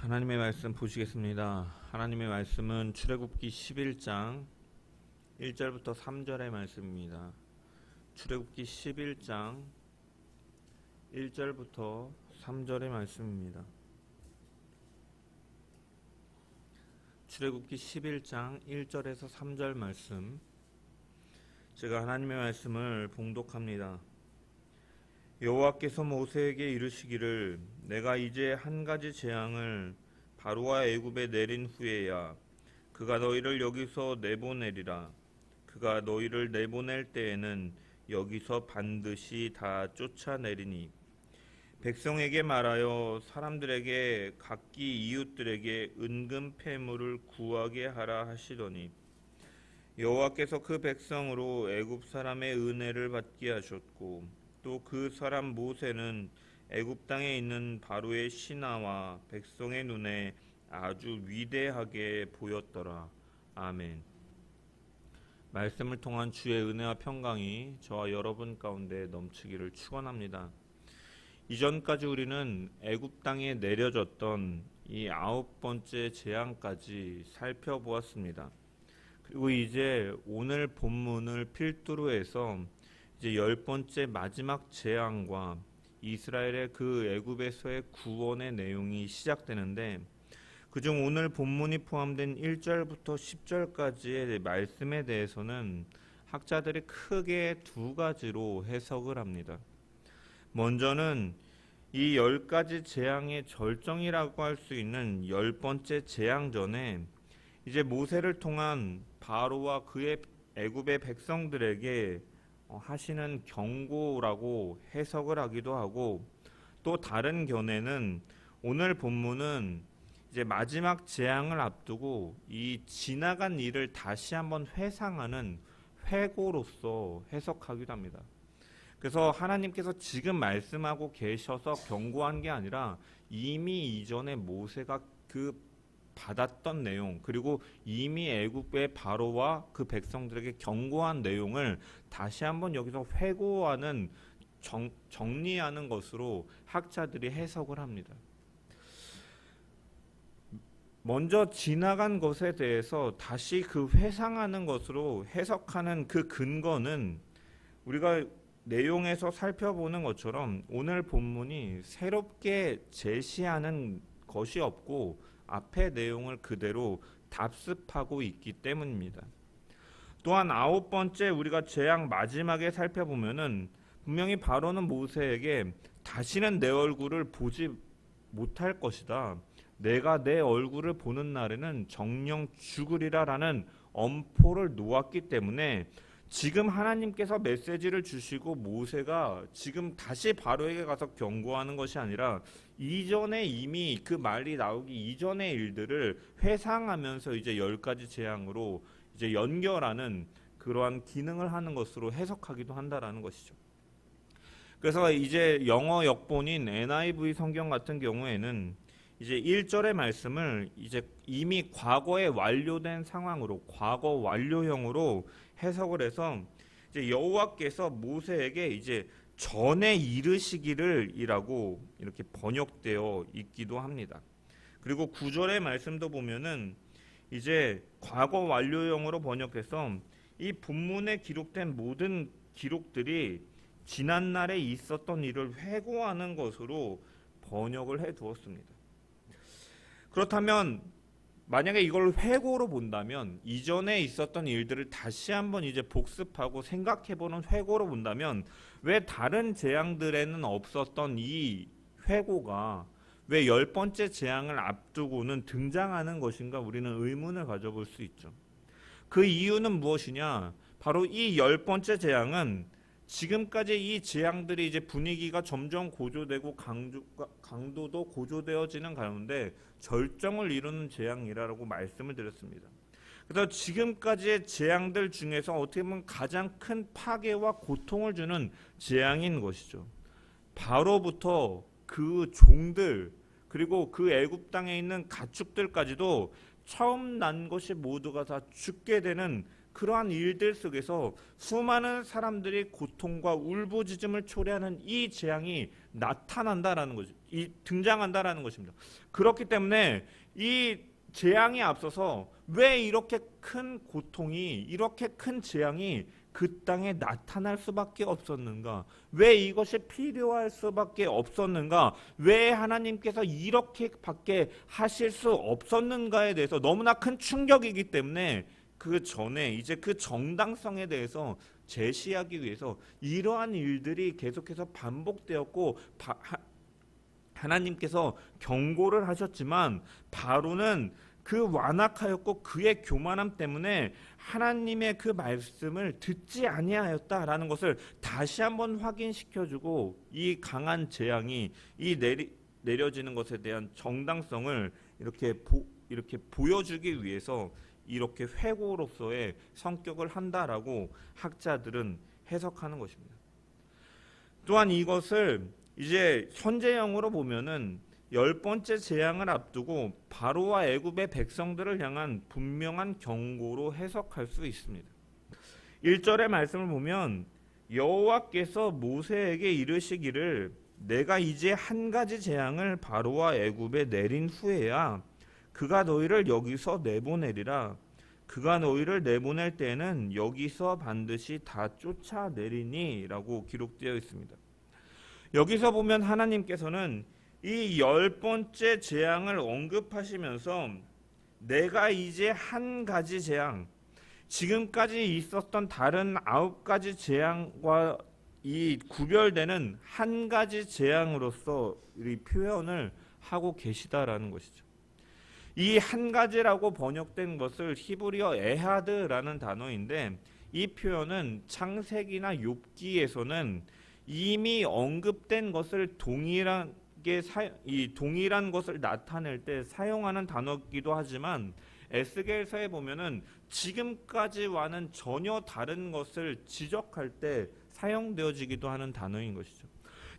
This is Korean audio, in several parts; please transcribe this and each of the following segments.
하나님의 말씀 보시겠습니다. 하나님의 말씀은 출애굽기 11장 1절부터 3절의 말씀입니다. 출애굽기 11장 1절부터 3절의 말씀입니다. 출애굽기 11장 1절에서 3절 말씀, 제가 하나님의 말씀을 봉독합니다. 여호와께서 모세에게 이르시기를 내가 이제 한 가지 재앙을 바로와 애굽에 내린 후에야 그가 너희를 여기서 내보내리라. 그가 너희를 내보낼 때에는 여기서 반드시 다 쫓아내리니 백성에게 말하여 사람들에게 각기 이웃들에게 은금 패물을 구하게 하라 하시더니 여호와께서 그 백성으로 애굽 사람의 은혜를 받게 하셨고 또 그 사람 모세는 애굽 땅에 있는 바로의 신하와 백성의 눈에 아주 위대하게 보였더라. 아멘. 말씀을 통한 주의 은혜와 평강이 저와 여러분 가운데 넘치기를 축원합니다. 이전까지 우리는 애굽 땅에 내려졌던 이 9번째 재앙까지 살펴보았습니다. 그리고 이제 오늘 본문을 필두로 해서 이제 10번째 마지막 재앙과 이스라엘의 그 애굽에서의 구원의 내용이 시작되는데, 그중 오늘 본문이 포함된 1절부터 10절까지의 말씀에 대해서는 학자들이 크게 두 가지로 해석을 합니다. 먼저는 이 10가지 재앙의 절정이라고 할 수 있는 10번째 재앙 전에 이제 모세를 통한 바로와 그의 애굽의 백성들에게 하시는 경고라고 해석을 하기도 하고, 또 다른 견해는 오늘 본문은 이제 마지막 재앙을 앞두고 이 지나간 일을 다시 한번 회상하는 회고로서 해석하기도 합니다. 그래서 하나님께서 지금 말씀하고 계셔서 경고한 게 아니라 이미 이전에 모세가 그 받았던 내용, 그리고 이미 애굽의 바로와 그 백성들에게 경고한 내용을 다시 한번 여기서 회고하는 정리하는 것으로 학자들이 해석을 합니다. 먼저 지나간 것에 대해서 다시 그 회상하는 것으로 해석하는 그 근거는 우리가 내용에서 살펴보는 것처럼 오늘 본문이 새롭게 제시하는 것이 없고 앞의 내용을 그대로 답습하고 있기 때문입니다. 또한 9번째 우리가 재앙 마지막에 살펴보면은 분명히 바로는 모세에게 다시는 내 얼굴을 보지 못할 것이다, 내가 내 얼굴을 보는 날에는 정령 죽으리라라는 엄포를 놓았기 때문에 지금 하나님께서 메시지를 주시고 모세가 지금 다시 바로에게 가서 경고하는 것이 아니라 이전에 이미 그 말이 나오기 이전의 일들을 회상하면서 이제 10가지 재앙으로 이제 연결하는 그러한 기능을 하는 것으로 해석하기도 한다라는 것이죠. 그래서 이제 영어 역본인 NIV 성경 같은 경우에는 이제 1절의 말씀을 이제 이미 과거에 완료된 상황으로, 과거 완료형으로 해석을 해서 이제 여호와께서 모세에게 이제 전에 이르시기를이라고 이렇게 번역되어 있기도 합니다. 그리고 9절의 말씀도 보면은 이제 과거 완료형으로 번역해서 이 본문에 기록된 모든 기록들이 지난날에 있었던 일을 회고하는 것으로 번역을 해 두었습니다. 그렇다면 만약에 이걸 회고로 본다면, 이전에 있었던 일들을 다시 한번 이제 복습하고 생각해보는 회고로 본다면 왜 다른 재앙들에는 없었던 이 회고가 왜 10번째 재앙을 앞두고는 등장하는 것인가, 우리는 의문을 가져볼 수 있죠. 그 이유는 무엇이냐? 바로 이 10번째 재앙은 지금까지 이 재앙들이 이제 분위기가 점점 고조되고 강도도 고조되어지는 가운데 절정을 이루는 재앙이라고 말씀을 드렸습니다. 그래서 지금까지의 재앙들 중에서 어떻게 보면 가장 큰 파괴와 고통을 주는 재앙인 것이죠. 바로부터 그 종들, 그리고 그 애굽 땅에 있는 가축들까지도 처음 난 것이 모두가 다 죽게 되는 그러한 일들 속에서 수많은 사람들이 고통과 울부짖음을 초래하는 이 재앙이 나타난다라는 거죠. 등장한다라는 것입니다. 그렇기 때문에 이 재앙에 앞서서 왜 이렇게 큰 고통이, 이렇게 큰 재앙이 그 땅에 나타날 수밖에 없었는가? 왜 이것이 필요할 수밖에 없었는가? 왜 하나님께서 이렇게밖에 하실 수 없었는가에 대해서 너무나 큰 충격이기 때문에 그 전에 이제 그 정당성에 대해서 제시하기 위해서 이러한 일들이 계속해서 반복되었고 하나님께서 경고를 하셨지만 바로는 그 완악하였고 그의 교만함 때문에 하나님의 그 말씀을 듣지 아니하였다라는 것을 다시 한번 확인시켜주고 이 강한 재앙이 내려지는 것에 대한 정당성을 이렇게 보여주기 위해서 이렇게 회고로서의 성격을 한다라고 학자들은 해석하는 것입니다. 또한 이것을 이제 현재형으로 보면은 10번째 재앙을 앞두고 바로와 애굽의 백성들을 향한 분명한 경고로 해석할 수 있습니다. 1절의 말씀을 보면 여호와께서 모세에게 이르시기를 내가 이제 한 가지 재앙을 바로와 애굽에 내린 후에야 그가 너희를 여기서 내보내리라. 그가 너희를 내보낼 때에는 여기서 반드시 다 쫓아내리니 라고 기록되어 있습니다. 여기서 보면 하나님께서는 이 10번째 재앙을 언급하시면서 내가 이제 한 가지 재앙, 지금까지 있었던 다른 9가지 재앙과 이 구별되는 한 가지 재앙으로서 이 표현을 하고 계시다라는 것이죠. 이 한 가지라고 번역된 것을 히브리어 에하드라는 단어인데 이 표현은 창세기나 욥기에서는 이미 언급된 것을 동일한 것을 나타낼 때 사용하는 단어이기도 하지만 에스겔서에 보면은 지금까지와는 전혀 다른 것을 지적할 때 사용되어지기도 하는 단어인 것이죠.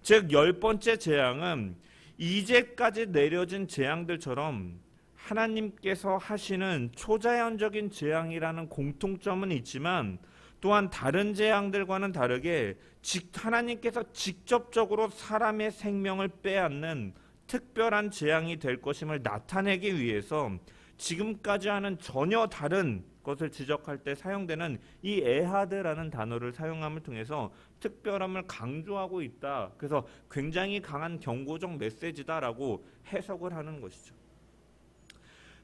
즉 10번째 재앙은 이제까지 내려진 재앙들처럼 하나님께서 하시는 초자연적인 재앙이라는 공통점은 있지만 또한 다른 재앙들과는 다르게 하나님께서 직접적으로 사람의 생명을 빼앗는 특별한 재앙이 될 것임을 나타내기 위해서 지금까지와는 전혀 다른 것을 지적할 때 사용되는 이 에하드라는 단어를 사용함을 통해서 특별함을 강조하고 있다. 그래서 굉장히 강한 경고적 메시지다라고 해석을 하는 것이죠.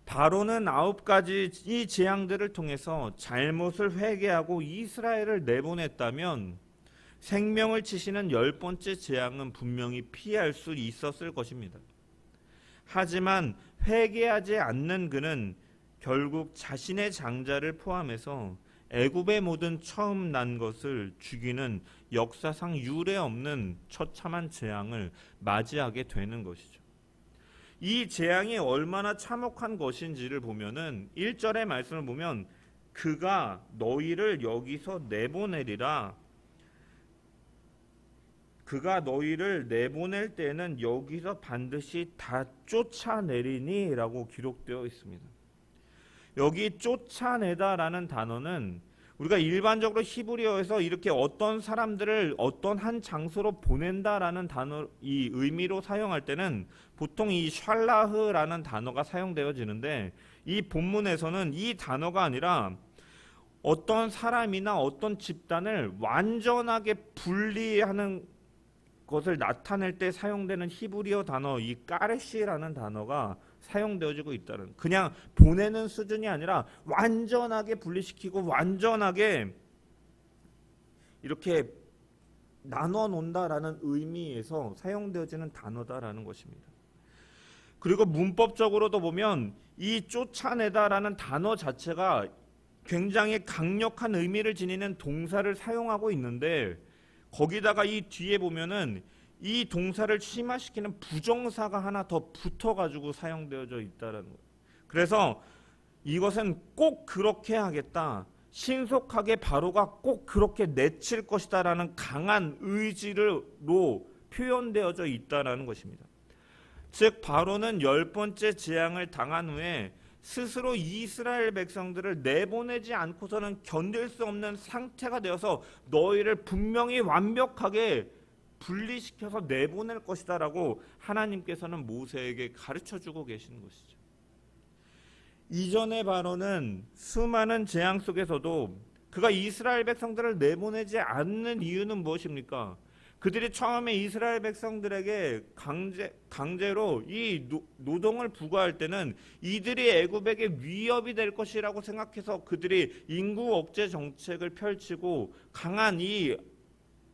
바로는 9가지 이 재앙들을 통해서 잘못을 회개하고 이스라엘을 내보냈다면 생명을 치시는 10번째 재앙은 분명히 피할 수 있었을 것입니다. 하지만 회개하지 않는 그는 결국 자신의 장자를 포함해서 애굽의 모든 처음 난 것을 죽이는 역사상 유례 없는 처참한 재앙을 맞이하게 되는 것이죠. 이 재앙이 얼마나 참혹한 것인지를 보면은 1절의 말씀을 보면 그가 너희를 여기서 내보내리라. 그가 너희를 내보낼 때는 여기서 반드시 다 쫓아내리니 라고 기록되어 있습니다. 여기 쫓아내다라는 단어는 우리가 일반적으로 히브리어에서 이렇게 어떤 사람들을 어떤 한 장소로 보낸다라는 단어 이 의미로 사용할 때는 보통 이 샬라흐라는 단어가 사용되어지는데 이 본문에서는 이 단어가 아니라 어떤 사람이나 어떤 집단을 완전하게 분리하는 것을 나타낼 때 사용되는 히브리어 단어 이 까레시라는 단어가 사용되어지고 있다는, 그냥 보내는 수준이 아니라 완전하게 분리시키고 완전하게 이렇게 나눠 놓는다라는 의미에서 사용되어지는 단어다라는 것입니다. 그리고 문법적으로도 보면 이 쫓아내다라는 단어 자체가 굉장히 강력한 의미를 지니는 동사를 사용하고 있는데 거기다가 이 뒤에 보면은 이 동사를 심화시키는 부정사가 하나 더 붙어가지고 사용되어져 있다는 거예요. 그래서 이것은 꼭 그렇게 하겠다, 신속하게 바로가 꼭 그렇게 내칠 것이다라는 강한 의지로 표현되어져 있다라는 것입니다. 즉 바로는 10번째 재앙을 당한 후에 스스로 이스라엘 백성들을 내보내지 않고서는 견딜 수 없는 상태가 되어서 너희를 분명히 완벽하게 분리시켜서 내보낼 것이다라고 하나님께서는 모세에게 가르쳐주고 계시는 것이죠. 이전의 바로는 수많은 재앙 속에서도 그가 이스라엘 백성들을 내보내지 않는 이유는 무엇입니까? 그들이 처음에 이스라엘 백성들에게 강제로 이 노동을 부과할 때는 이들이 애굽에게 위협이 될 것이라고 생각해서 그들이 인구 억제 정책을 펼치고 강한 이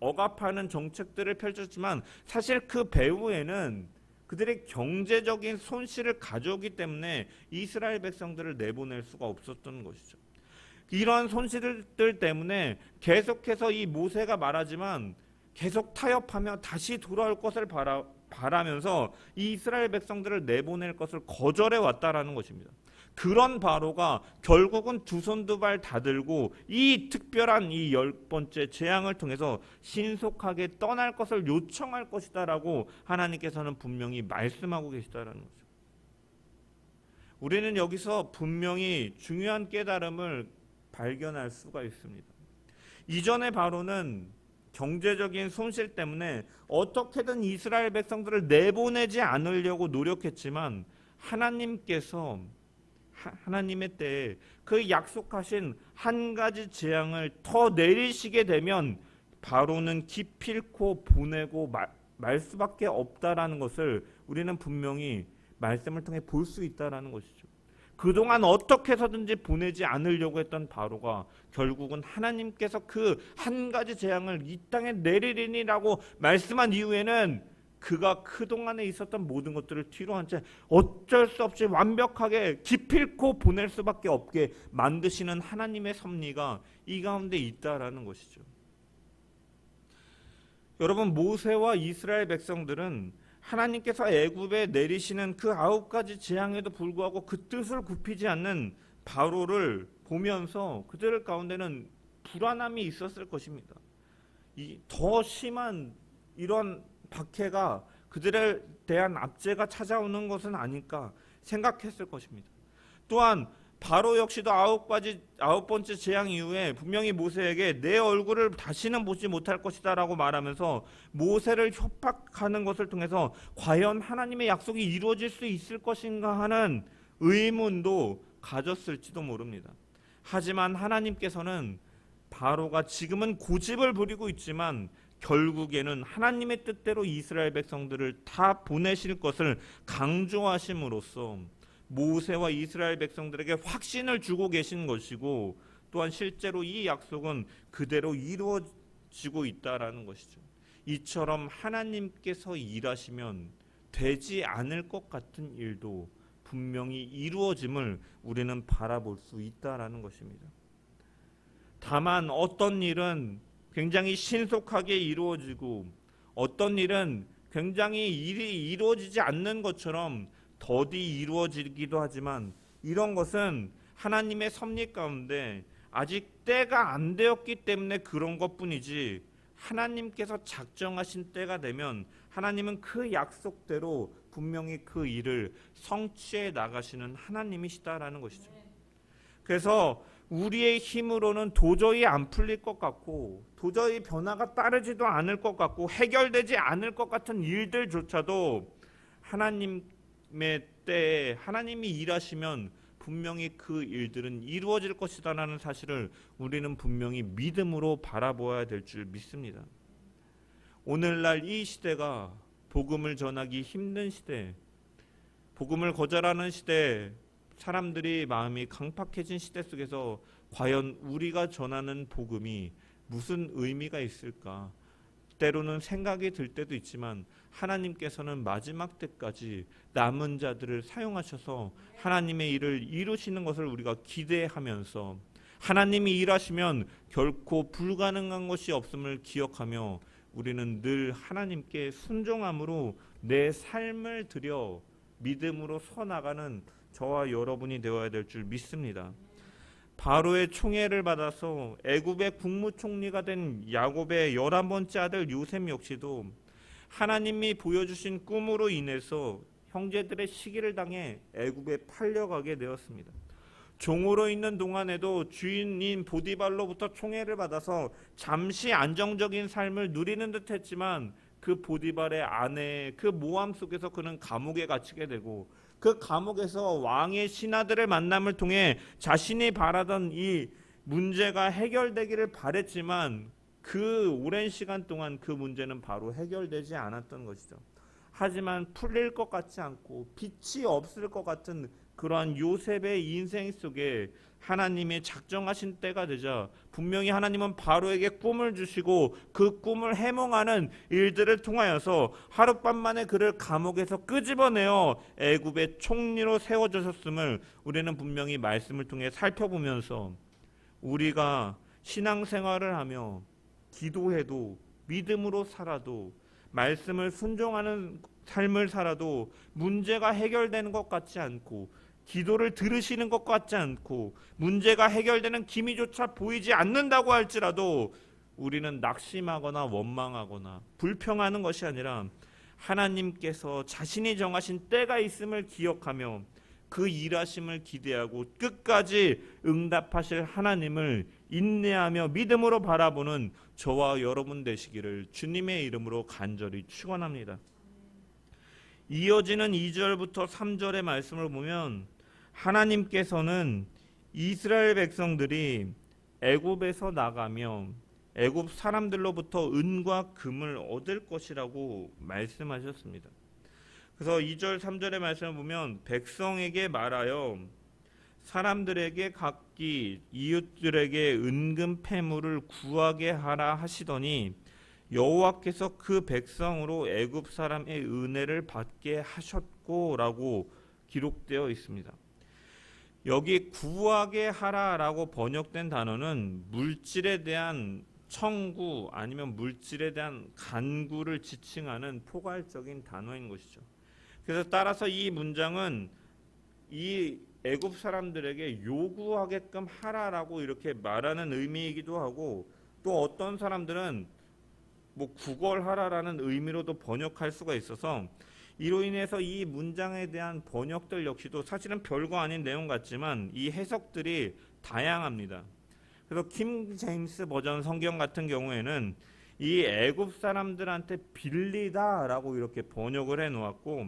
억압하는 정책들을 펼쳤지만 사실 그 배후에는 그들의 경제적인 손실을 가져오기 때문에 이스라엘 백성들을 내보낼 수가 없었던 것이죠. 이러한 손실들 때문에 계속해서 이 모세가 말하지만 계속 타협하며 다시 돌아올 것을 바라면서 이 이스라엘 백성들을 내보낼 것을 거절해 왔다라는 것입니다. 그런 바로가 결국은 두 손 두 발 다 들고 이 특별한 이 10번째 재앙을 통해서 신속하게 떠날 것을 요청할 것이다라고 하나님께서는 분명히 말씀하고 계시다라는 거죠. 우리는 여기서 분명히 중요한 깨달음을 발견할 수가 있습니다. 이전의 바로는 경제적인 손실 때문에 어떻게든 이스라엘 백성들을 내보내지 않으려고 노력했지만 하나님께서 하나님의 때에 그 약속하신 한 가지 재앙을 더 내리시게 되면 바로는 기필코 보내고 말 수밖에 없다라는 것을 우리는 분명히 말씀을 통해 볼 수 있다라는 것이죠. 그동안 어떻게 해서든지 보내지 않으려고 했던 바로가 결국은 하나님께서 그 한 가지 재앙을 이 땅에 내리리니라고 말씀한 이후에는 그가 그동안에 있었던 모든 것들을 뒤로 한 채 어쩔 수 없이 완벽하게 기필코 보낼 수밖에 없게 만드시는 하나님의 섭리가 이 가운데 있다라는 것이죠. 여러분, 모세와 이스라엘 백성들은 하나님께서 애굽에 내리시는 그 9가지 재앙에도 불구하고 그 뜻을 굽히지 않는 바로를 보면서 그들 가운데는 불안함이 있었을 것입니다. 더 심한 이런 박해가 그들에 대한 압제가 찾아오는 것은 아닐까 생각했을 것입니다. 또한 바로 역시도 9번째 재앙 이후에 분명히 모세에게 내 얼굴을 다시는 보지 못할 것이다 라고 말하면서 모세를 협박하는 것을 통해서 과연 하나님의 약속이 이루어질 수 있을 것인가 하는 의문도 가졌을지도 모릅니다. 하지만 하나님께서는 바로가 지금은 고집을 부리고 있지만 결국에는 하나님의 뜻대로 이스라엘 백성들을 다 보내실 것을 강조하심으로써 모세와 이스라엘 백성들에게 확신을 주고 계신 것이고 또한 실제로 이 약속은 그대로 이루어지고 있다라는 것이죠. 이처럼 하나님께서 일하시면 되지 않을 것 같은 일도 분명히 이루어짐을 우리는 바라볼 수 있다라는 것입니다. 다만 어떤 일은 굉장히 신속하게 이루어지고 어떤 일은 굉장히 일이 이루어지지 않는 것처럼 더디 이루어지기도 하지만 이런 것은 하나님의 섭리 가운데 아직 때가 안 되었기 때문에 그런 것뿐이지 하나님께서 작정하신 때가 되면 하나님은 그 약속대로 분명히 그 일을 성취해 나가시는 하나님이시다라는 것이죠. 그래서 우리의 힘으로는 도저히 안 풀릴 것 같고 도저히 변화가 따르지도 않을 것 같고 해결되지 않을 것 같은 일들조차도 하나님의 때에 하나님이 일하시면 분명히 그 일들은 이루어질 것이다라는 사실을 우리는 분명히 믿음으로 바라보아야 될 줄 믿습니다. 오늘날 이 시대가 복음을 전하기 힘든 시대, 복음을 거절하는 시대, 사람들이 마음이 강팍해진 시대 속에서 과연 우리가 전하는 복음이 무슨 의미가 있을까? 때로는 생각이 들 때도 있지만 하나님께서는 마지막 때까지 남은 자들을 사용하셔서 하나님의 일을 이루시는 것을 우리가 기대하면서 하나님이 일하시면 결코 불가능한 것이 없음을 기억하며 우리는 늘 하나님께 순종함으로 내 삶을 들여 믿음으로 서나가는 저와 여러분이 되어야 될 줄 믿습니다. 바로의 총애를 받아서 애굽의 국무총리가 된 야곱의 11번째 아들 요셉 역시도 하나님이 보여주신 꿈으로 인해서 형제들의 시기를 당해 애굽에 팔려가게 되었습니다. 종으로 있는 동안에도 주인인 보디발로부터 총애를 받아서 잠시 안정적인 삶을 누리는 듯했지만 그 보디발의 아내의 그 모함 속에서 그는 감옥에 갇히게 되고 그 감옥에서 왕의 신하들의 만남을 통해 자신이 바라던 이 문제가 해결되기를 바랬지만 그 오랜 시간 동안 그 문제는 바로 해결되지 않았던 것이죠. 하지만 풀릴 것 같지 않고 빛이 없을 것 같은 그러한 요셉의 인생 속에 하나님이 작정하신 때가 되자 분명히 하나님은 바로에게 꿈을 주시고 그 꿈을 해몽하는 일들을 통하여서 하룻밤 만에 그를 감옥에서 끄집어내어 애굽의 총리로 세워주셨음을 우리는 분명히 말씀을 통해 살펴보면서 우리가 신앙생활을 하며 기도해도 믿음으로 살아도 말씀을 순종하는 삶을 살아도 문제가 해결되는 것 같지 않고 기도를 들으시는 것 같지 않고 문제가 해결되는 기미조차 보이지 않는다고 할지라도 우리는 낙심하거나 원망하거나 불평하는 것이 아니라 하나님께서 자신이 정하신 때가 있음을 기억하며 그 일하심을 기대하고 끝까지 응답하실 하나님을 인내하며 믿음으로 바라보는 저와 여러분 되시기를 주님의 이름으로 간절히 축원합니다. 이어지는 2절부터 3절의 말씀을 보면 하나님께서는 이스라엘 백성들이 애굽에서 나가며 애굽 사람들로부터 은과 금을 얻을 것이라고 말씀하셨습니다. 그래서 2절 3절의 말씀을 보면 백성에게 말하여 사람들에게 각기 이웃들에게 은금 패물을 구하게 하라 하시더니 여호와께서 그 백성으로 애굽 사람의 은혜를 받게 하셨고라고 기록되어 있습니다. 여기 구하게 하라라고 번역된 단어는 물질에 대한 청구 아니면 물질에 대한 간구를 지칭하는 포괄적인 단어인 것이죠. 그래서 따라서 이 문장은 이 애굽 사람들에게 요구하게끔 하라라고 이렇게 말하는 의미이기도 하고 또 어떤 사람들은 뭐 구걸하라라는 의미로도 번역할 수가 있어서 이로 인해서 이 문장에 대한 번역들 역시도 사실은 별거 아닌 내용 같지만 이 해석들이 다양합니다. 그래서 킹 제임스 버전 성경 같은 경우에는 이 애굽 사람들한테 빌리다라고 이렇게 번역을 해 놓았고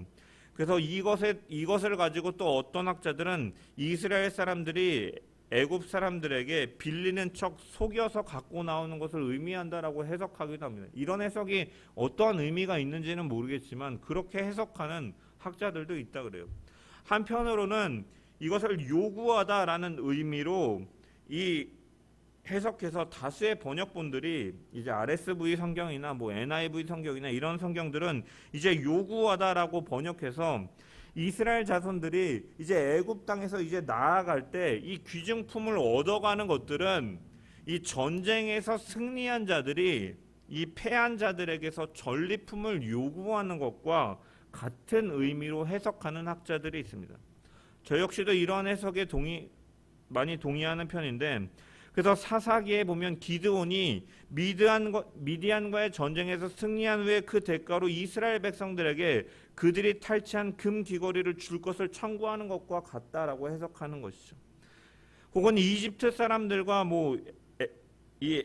그래서 이것을 가지고 또 어떤 학자들은 이스라엘 사람들이 애굽 사람들에게 빌리는 척 속여서 갖고 나오는 것을 의미한다라고 해석하기도 합니다. 이런 해석이 어떠한 의미가 있는지는 모르겠지만 그렇게 해석하는 학자들도 있다 그래요. 한편으로는 이것을 요구하다라는 의미로 이 해석해서 다수의 번역본들이 이제 RSV 성경이나 뭐 NIV 성경이나 이런 성경들은 이제 요구하다라고 번역해서 이스라엘 자손들이 이제 애굽 땅에서 이제 나아갈 때 이 귀중품을 얻어가는 것들은 이 전쟁에서 승리한 자들이 이 패한 자들에게서 전리품을 요구하는 것과 같은 의미로 해석하는 학자들이 있습니다. 저 역시도 이러한 해석에 많이 동의하는 편인데 그래서 사사기에 보면 기드온이 미디안과의 전쟁에서 승리한 후에 그 대가로 이스라엘 백성들에게 그들이 탈취한 금 귀걸이를 줄 것을 청구하는 것과 같다라고 해석하는 것이죠. 혹은 이집트 사람들과 이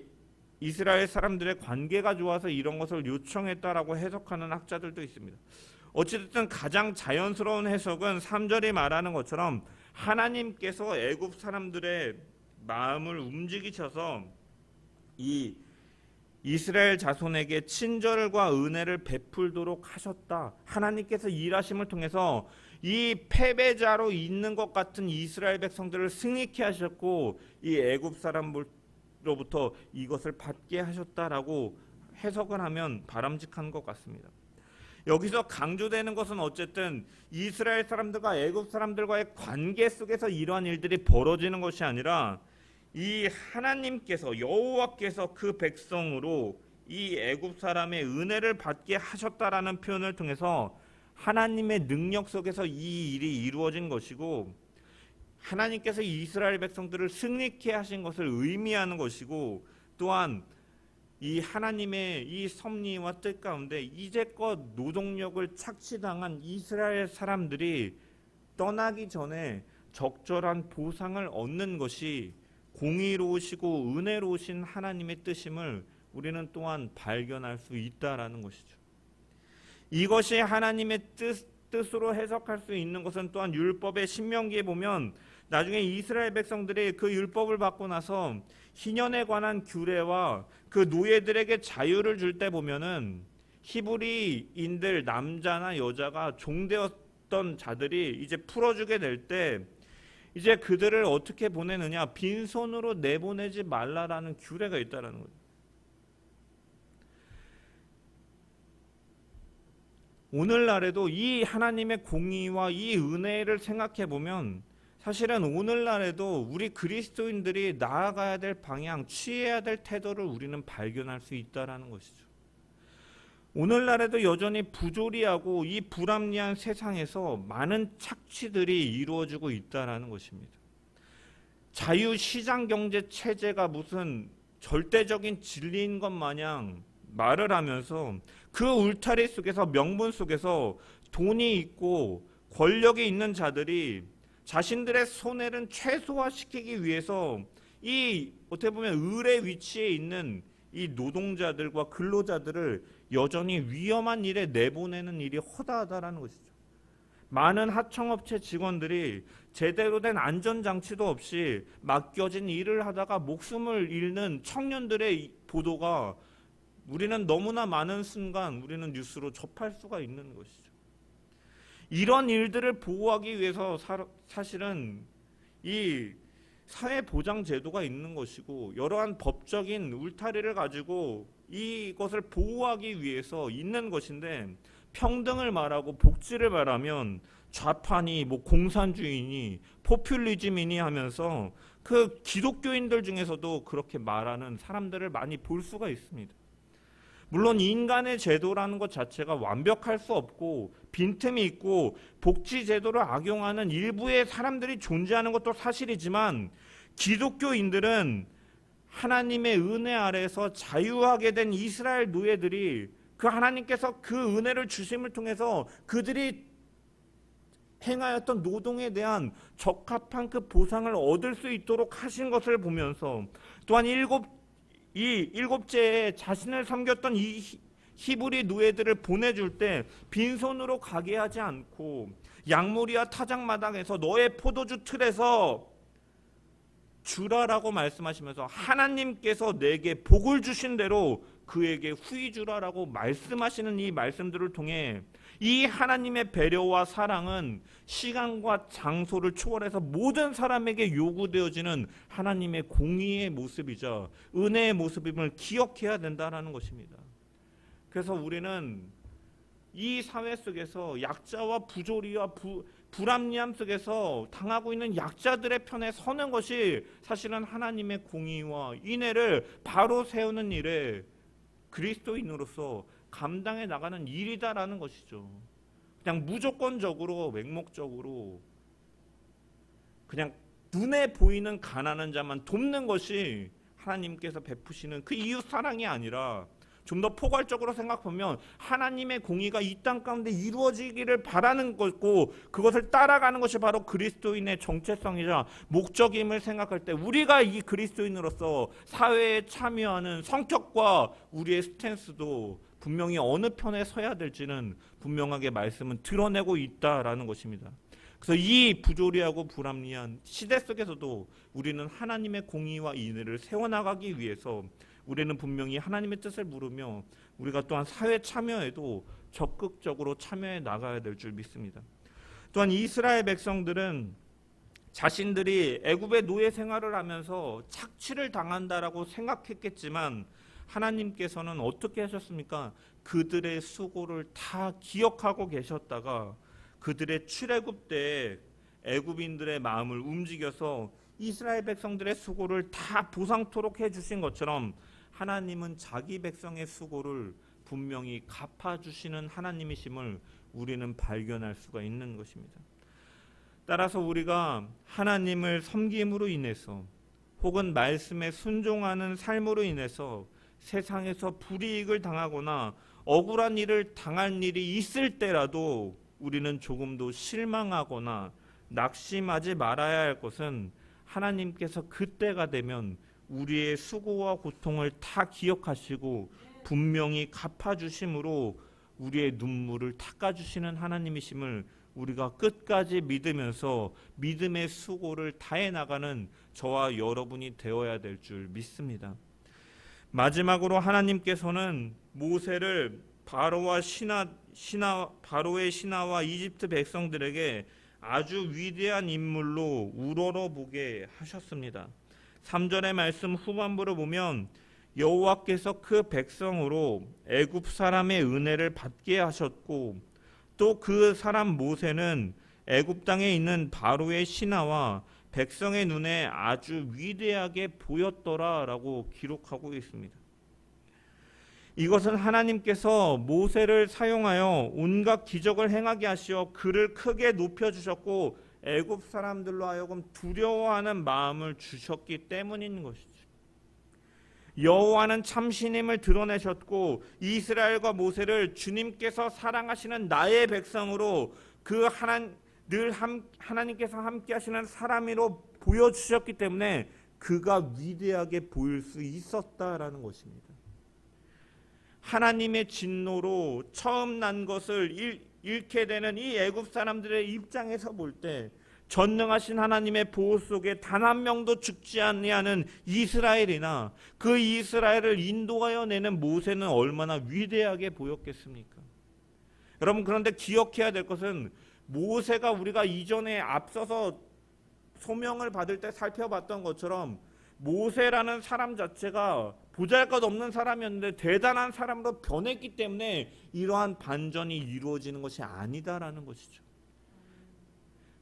이스라엘 사람들의 관계가 좋아서 이런 것을 요청했다라고 해석하는 학자들도 있습니다. 어찌됐든 가장 자연스러운 해석은 3절이 말하는 것처럼 하나님께서 애굽 사람들의 마음을 움직이셔서 이 이스라엘 자손에게 친절과 은혜를 베풀도록 하셨다. 하나님께서 일하심을 통해서 이 패배자로 있는 것 같은 이스라엘 백성들을 승리케 하셨고 이 애굽 사람으로부터 이것을 받게 하셨다라고 해석을 하면 바람직한 것 같습니다. 여기서 강조되는 것은 어쨌든 이스라엘 사람들과 애굽 사람들과의 관계 속에서 이러한 일들이 벌어지는 것이 아니라 이 하나님께서 여호와께서 그 백성으로 이 애굽 사람의 은혜를 받게 하셨다라는 표현을 통해서 하나님의 능력 속에서 이 일이 이루어진 것이고 하나님께서 이스라엘 백성들을 승리케 하신 것을 의미하는 것이고 또한 이 하나님의 이 섭리와 뜻 가운데 이제껏 노동력을 착취당한 이스라엘 사람들이 떠나기 전에 적절한 보상을 얻는 것이 공의로우시고 은혜로우신 하나님의 뜻임을 우리는 또한 발견할 수 있다라는 것이죠. 이것이 하나님의 뜻으로 해석할 수 있는 것은 또한 율법의 신명기에 보면 나중에 이스라엘 백성들이 그 율법을 받고 나서 희년에 관한 규례와 그 노예들에게 자유를 줄 때 보면은 히브리인들 남자나 여자가 종되었던 자들이 이제 풀어주게 될 때 이제 그들을 어떻게 보내느냐, 빈손으로 내보내지 말라라는 규례가 있다라는 거예요. 오늘날에도 이 하나님의 공의와 이 은혜를 생각해 보면 사실은 오늘날에도 우리 그리스도인들이 나아가야 될 방향, 취해야 될 태도를 우리는 발견할 수 있다라는 것이죠. 오늘날에도 여전히 부조리하고 이 불합리한 세상에서 많은 착취들이 이루어지고 있다라는 것입니다. 자유시장 경제 체제가 무슨 절대적인 진리인 것 마냥 말을 하면서 그 울타리 속에서, 명분 속에서 돈이 있고 권력이 있는 자들이 자신들의 손해를 최소화시키기 위해서 이 어떻게 보면 을의 위치에 있는 이 노동자들과 근로자들을 여전히 위험한 일에 내보내는 일이 허다하다라는 것이죠. 많은 하청업체 직원들이 제대로 된 안전장치도 없이 맡겨진 일을 하다가 목숨을 잃는 청년들의 보도가 우리는 너무나 많은 순간 우리는 뉴스로 접할 수가 있는 것이죠. 이런 일들을 보호하기 위해서 사실은 이 사회보장제도가 있는 것이고 여러한 법적인 울타리를 가지고 이것을 보호하기 위해서 있는 것인데, 평등을 말하고 복지를 말하면 좌파니 공산주의니 포퓰리즘이니 하면서 그 기독교인들 중에서도 그렇게 말하는 사람들을 많이 볼 수가 있습니다. 물론 인간의 제도라는 것 자체가 완벽할 수 없고 빈틈이 있고 복지 제도를 악용하는 일부의 사람들이 존재하는 것도 사실이지만, 기독교인들은 하나님의 은혜 아래에서 자유하게 된 이스라엘 노예들이 그 하나님께서 그 은혜를 주심을 통해서 그들이 행하였던 노동에 대한 적합한 그 보상을 얻을 수 있도록 하신 것을 보면서, 또한 일곱째에 자신을 섬겼던 이 히브리 노예들을 보내줄 때 빈손으로 가게 하지 않고 양무리와 타작마당에서 너의 포도주 틀에서 주라라고 말씀하시면서 하나님께서 내게 복을 주신 대로 그에게 후히 주라라고 말씀하시는 이 말씀들을 통해 이 하나님의 배려와 사랑은 시간과 장소를 초월해서 모든 사람에게 요구되어지는 하나님의 공의의 모습이자 은혜의 모습임을 기억해야 된다는 것입니다. 그래서 우리는 이 사회 속에서 약자와 부조리와 불합리함 속에서 당하고 있는 약자들의 편에 서는 것이 사실은 하나님의 공의와 인애를 바로 세우는 일에 그리스도인으로서 감당해 나가는 일이다라는 것이죠. 그냥 무조건적으로 맹목적으로 그냥 눈에 보이는 가난한 자만 돕는 것이 하나님께서 베푸시는 그 이웃 사랑이 아니라, 좀 더 포괄적으로 생각하면 하나님의 공의가 이 땅 가운데 이루어지기를 바라는 것고 그것을 따라가는 것이 바로 그리스도인의 정체성이자 목적임을 생각할 때, 우리가 이 그리스도인으로서 사회에 참여하는 성격과 우리의 스탠스도 분명히 어느 편에 서야 될지는 분명하게 말씀은 드러내고 있다라는 것입니다. 그래서 이 부조리하고 불합리한 시대 속에서도 우리는 하나님의 공의와 인애를 세워나가기 위해서 우리는 분명히 하나님의 뜻을 물으며 우리가 또한 사회 참여에도 적극적으로 참여해 나가야 될 줄 믿습니다. 또한 이스라엘 백성들은 자신들이 애굽의 노예 생활을 하면서 착취를 당한다라고 생각했겠지만 하나님께서는 어떻게 하셨습니까? 그들의 수고를 다 기억하고 계셨다가 그들의 출애굽 때에 애굽인들의 마음을 움직여서 이스라엘 백성들의 수고를 다 보상토록 해주신 것처럼 하나님은 자기 백성의 수고를 분명히 갚아주시는 하나님이심을 우리는 발견할 수가 있는 것입니다. 따라서 우리가 하나님을 섬김으로 인해서 혹은 말씀에 순종하는 삶으로 인해서 세상에서 불이익을 당하거나 억울한 일을 당할 일이 있을 때라도 우리는 조금도 실망하거나 낙심하지 말아야 할 것은 하나님께서 그때가 되면 우리의 수고와 고통을 다 기억하시고 분명히 갚아주심으로 우리의 눈물을 닦아주시는 하나님이심을 우리가 끝까지 믿으면서 믿음의 수고를 다해 나가는 저와 여러분이 되어야 될 줄 믿습니다. 마지막으로 하나님께서는 모세를 바로의 신하와 이집트 백성들에게 아주 위대한 인물로 우러러보게 하셨습니다. 3절의 말씀 후반부를 보면 여호와께서 그 백성으로 애굽 사람의 은혜를 받게 하셨고 또 그 사람 모세는 애굽 땅에 있는 바로의 신하와 백성의 눈에 아주 위대하게 보였더라라고 기록하고 있습니다. 이것은 하나님께서 모세를 사용하여 온갖 기적을 행하게 하시어 그를 크게 높여주셨고 애굽 사람들로 하여금 두려워하는 마음을 주셨기 때문인 것이죠. 여호와는 참신임을 드러내셨고 이스라엘과 모세를 주님께서 사랑하시는 나의 백성으로 하나님께서 함께 하시는 사람으로 보여주셨기 때문에 그가 위대하게 보일 수 있었다라는 것입니다. 하나님의 진노로 처음 난 것을 잃게 되는 이 애굽 사람들의 입장에서 볼 때 전능하신 하나님의 보호 속에 단 한 명도 죽지 아니하는 이스라엘이나 그 이스라엘을 인도하여 내는 모세는 얼마나 위대하게 보였겠습니까? 여러분, 그런데 기억해야 될 것은 모세가 우리가 이전에 앞서서 소명을 받을 때 살펴봤던 것처럼 모세라는 사람 자체가 보잘것없는 사람이었는데 대단한 사람으로 변했기 때문에 이러한 반전이 이루어지는 것이 아니다라는 것이죠.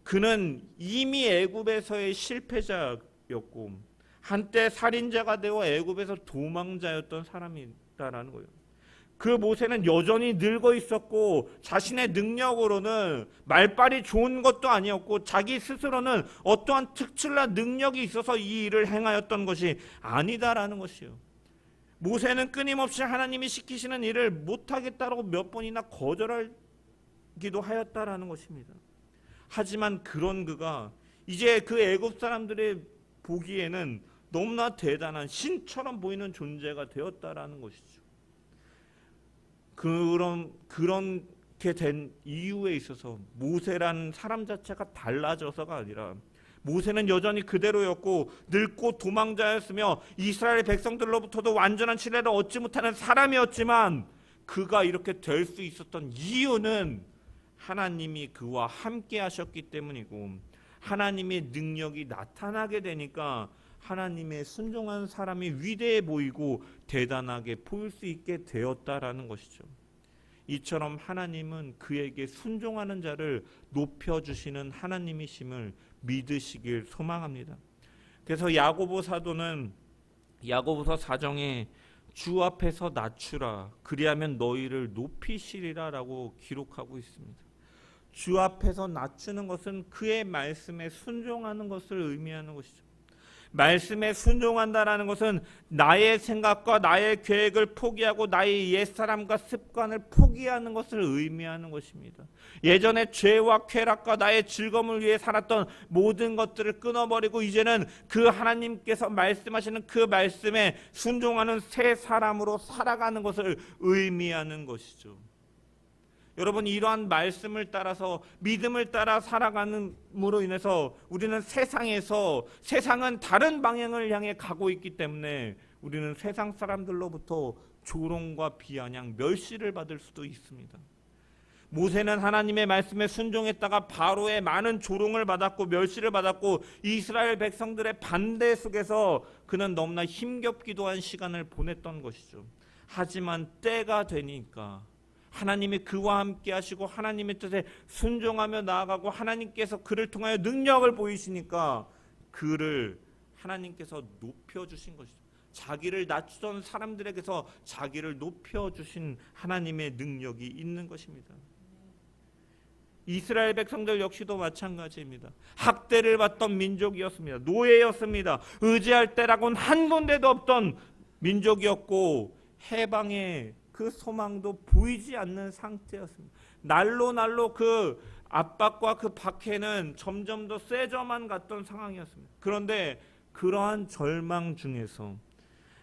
그는 이미 애굽에서의 실패자였고 한때 살인자가 되어 애굽에서 도망자였던 사람이다라는 거예요. 그 모세는 여전히 늙어 있었고 자신의 능력으로는 말빨이 좋은 것도 아니었고 자기 스스로는 어떠한 특출난 능력이 있어서 이 일을 행하였던 것이 아니다라는 것이요. 모세는 끊임없이 하나님이 시키시는 일을 못하겠다고 몇 번이나 거절하기도 하였다라는 것입니다. 하지만 그런 그가 이제 그 애굽 사람들의 보기에는 너무나 대단한 신처럼 보이는 존재가 되었다라는 것이죠. 그렇게 된 이유에 있어서 모세라는 사람 자체가 달라져서가 아니라 모세는 여전히 그대로였고 늙고 도망자였으며 이스라엘 백성들로부터도 완전한 신뢰를 얻지 못하는 사람이었지만 그가 이렇게 될 수 있었던 이유는 하나님이 그와 함께 하셨기 때문이고 하나님의 능력이 나타나게 되니까 하나님의 순종한 사람이 위대해 보이고 대단하게 보일 수 있게 되었다라는 것이죠. 이처럼 하나님은 그에게 순종하는 자를 높여주시는 하나님이심을 믿으시길 소망합니다. 그래서 야고보 사도는 야고보서 4장에 주 앞에서 낮추라 그리하면 너희를 높이시리라 라고 기록하고 있습니다. 주 앞에서 낮추는 것은 그의 말씀에 순종하는 것을 의미하는 것이죠. 말씀에 순종한다라는 것은 나의 생각과 나의 계획을 포기하고 나의 옛사람과 습관을 포기하는 것을 의미하는 것입니다. 예전에 죄와 쾌락과 나의 즐거움을 위해 살았던 모든 것들을 끊어버리고 이제는 그 하나님께서 말씀하시는 그 말씀에 순종하는 새 사람으로 살아가는 것을 의미하는 것이죠. 여러분, 이러한 말씀을 따라서 믿음을 따라 살아가는으로 인해서 우리는 세상은 다른 방향을 향해 가고 있기 때문에 우리는 세상 사람들로부터 조롱과 비아냥, 멸시를 받을 수도 있습니다. 모세는 하나님의 말씀에 순종했다가 바로의 많은 조롱을 받았고 멸시를 받았고 이스라엘 백성들의 반대 속에서 그는 너무나 힘겹기도 한 시간을 보냈던 것이죠. 하지만 때가 되니까 하나님이 그와 함께 하시고 하나님의 뜻에 순종하며 나아가고 하나님께서 그를 통하여 능력을 보이시니까 그를 하나님께서 높여주신 것이죠. 자기를 낮추던 사람들에게서 자기를 높여주신 하나님의 능력이 있는 것입니다. 이스라엘 백성들 역시도 마찬가지입니다. 학대를 받던 민족이었습니다. 노예였습니다. 의지할 때라고는 한 군데도 없던 민족이었고 해방의 그 소망도 보이지 않는 상태였습니다. 날로 날로 그 압박과 그 박해는 점점 더 세져만 갔던 상황이었습니다. 그런데 그러한 절망 중에서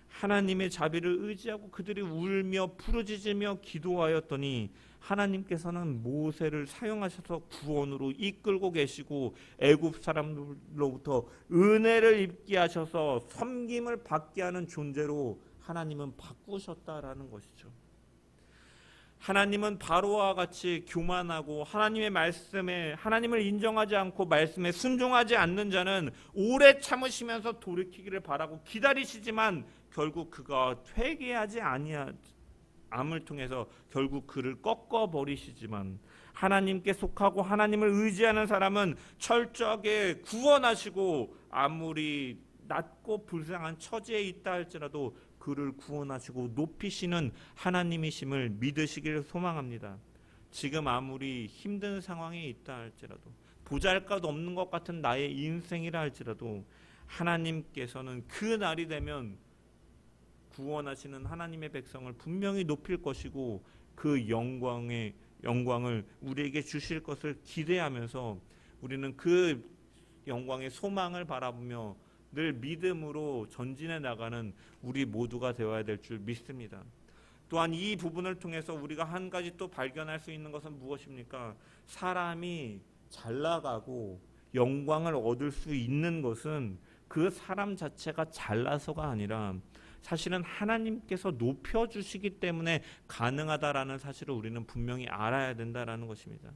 하나님의 자비를 의지하고 그들이 울며 부르짖으며 기도하였더니 하나님께서는 모세를 사용하셔서 구원으로 이끌고 계시고 애굽 사람들로부터 은혜를 입게 하셔서 섬김을 받게 하는 존재로 하나님은 바꾸셨다라는 것이죠. 하나님은 바로와 같이 교만하고 하나님의 말씀에 하나님을 인정하지 않고 말씀에 순종하지 않는 자는 오래 참으시면서 돌이키기를 바라고 기다리시지만 결국 그가 회개하지 아니함을 통해서 결국 그를 꺾어버리시지만 하나님께 속하고 하나님을 의지하는 사람은 철저하게 구원하시고 아무리 낮고 불쌍한 처지에 있다 할지라도 그를 구원하시고 높이시는 하나님이심을 믿으시기를 소망합니다. 지금 아무리 힘든 상황에 있다 할지라도 보잘것 없는 것 같은 나의 인생이라 할지라도 하나님께서는 그 날이 되면 구원하시는 하나님의 백성을 분명히 높일 것이고 그 영광을 우리에게 주실 것을 기대하면서 우리는 그 영광의 소망을 바라보며 늘 믿음으로 전진해 나가는 우리 모두가 되어야 될 줄 믿습니다. 또한 이 부분을 통해서 우리가 한 가지 또 발견할 수 있는 것은 무엇입니까? 사람이 잘 나가고 영광을 얻을 수 있는 것은 그 사람 자체가 잘나서가 아니라 사실은 하나님께서 높여주시기 때문에 가능하다라는 사실을 우리는 분명히 알아야 된다라는 것입니다.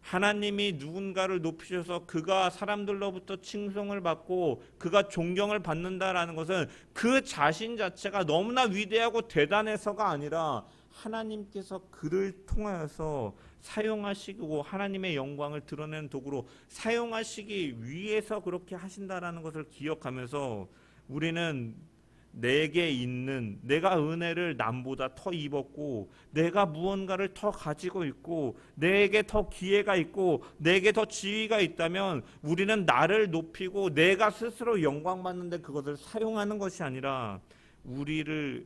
하나님이 누군가를 높이셔서 그가 사람들로부터 칭송을 받고 그가 존경을 받는다라는 것은 그 자신 자체가 너무나 위대하고 대단해서가 아니라 하나님께서 그를 통하여서 사용하시고 하나님의 영광을 드러내는 도구로 사용하시기 위해서 그렇게 하신다라는 것을 기억하면서 우리는 내게 있는 내가 은혜를 남보다 더 입었고 내가 무언가를 더 가지고 있고 내게 더 기회가 있고 내게 더 지위가 있다면 우리는 나를 높이고 내가 스스로 영광 받는데 그것을 사용하는 것이 아니라 우리를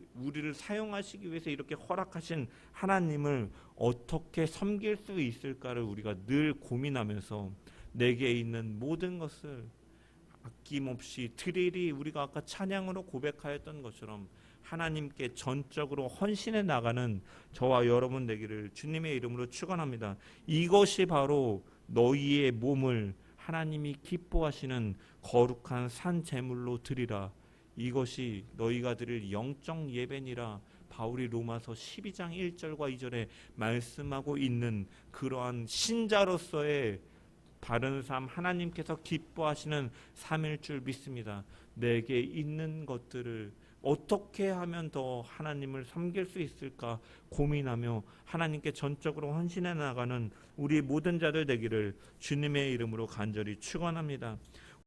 사용하시기 위해서 이렇게 허락하신 하나님을 어떻게 섬길 수 있을까를 우리가 늘 고민하면서 내게 있는 모든 것을 아낌없이 드리리 우리가 아까 찬양으로 고백하였던 것처럼 하나님께 전적으로 헌신해 나가는 저와 여러분 되기를 주님의 이름으로 축원합니다. 이것이 바로 너희의 몸을 하나님이 기뻐하시는 거룩한 산 제물로 드리라. 이것이 너희가 드릴 영적 예배니라. 바울이 로마서 12장 1절과 2절에 말씀하고 있는 그러한 신자로서의 바른 삶, 하나님께서 기뻐하시는 삶일 줄 믿습니다. 내게 있는 것들을 어떻게 하면 더 하나님을 섬길 수 있을까 고민하며 하나님께 전적으로 헌신해 나가는 우리 모든 자들 되기를 주님의 이름으로 간절히 축원합니다.